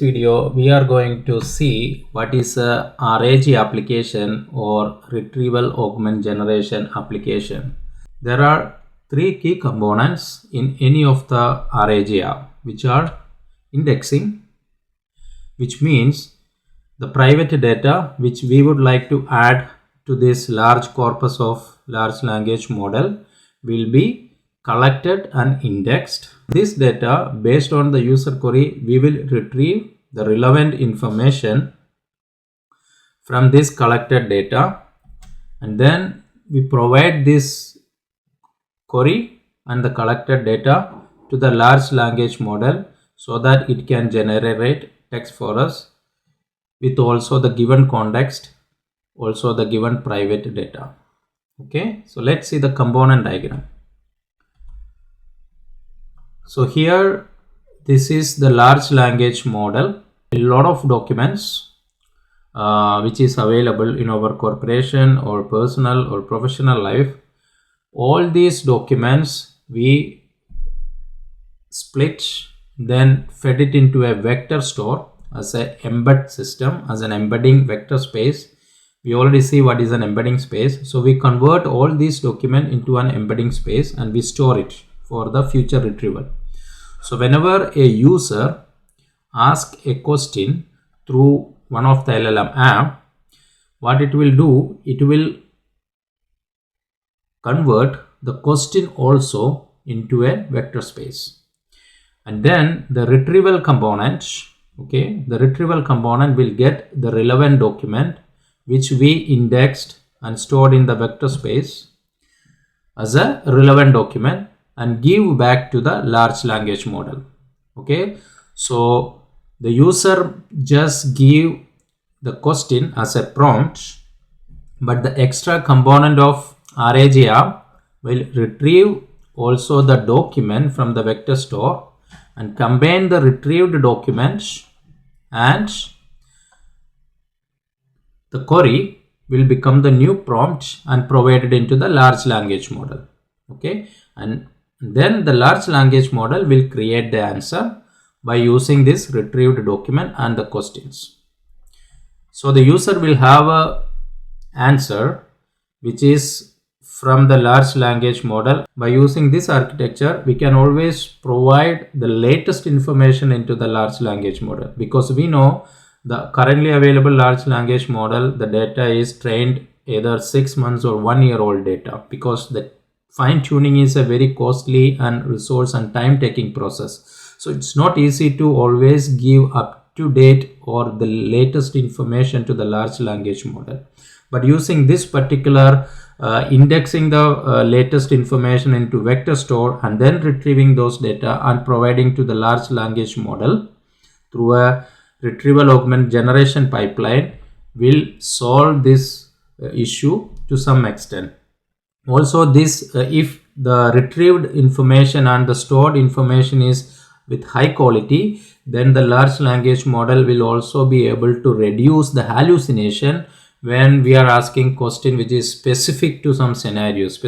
Video we are going to see what is a RAG application or Retrieval Augment Generation application. There are three key components in any of the RAG app, which are indexing, which means the private data which we would like to add to this large corpus of large language model will be collected and indexed. This data, based on the user query, we will retrieve the relevant information from this collected data, and then we provide this query and the collected data to the large language model so that it can generate text for us with also the given context, also the given private data. Okay, so let's see the component diagram. So here, this is the large language model. A lot of documents which is available in our corporation or personal or professional life. All these documents we split, then fed it into a vector store as an embed system, as an embedding vector space. We already see what is an embedding space. So we convert all these documents into an embedding space and we store it for the future retrieval. So whenever a user asks a question through one of the LLM app, what it will do, it will convert the question also into a vector space. And then the retrieval component, okay, the retrieval component will get the relevant document which we indexed and stored in the vector space as a relevant document and give back to the large language model. Okay, so the user just give the question as a prompt, but the extra component of RAG app will retrieve also the document from the vector store and combine the retrieved documents, and the query will become the new prompt and provided into the large language model. Okay, and then the large language model will create the answer by using this retrieved document and the questions. So the user will have a answer which is from the large language model. By using this architecture, we can always provide the latest information into the large language model, because we know the currently available large language model, the data is trained either 6 months or 1 year old data, because the fine tuning is a very costly and resource and time taking process. So it's not easy to always give up to date or the latest information to the large language model. But using this particular indexing the latest information into vector store and then retrieving those data and providing to the large language model through a retrieval augment generation pipeline will solve this issue to some extent. Also, this if the retrieved information and the stored information is with high quality, then the large language model will also be able to reduce the hallucination when we are asking question which is specific to some scenarios.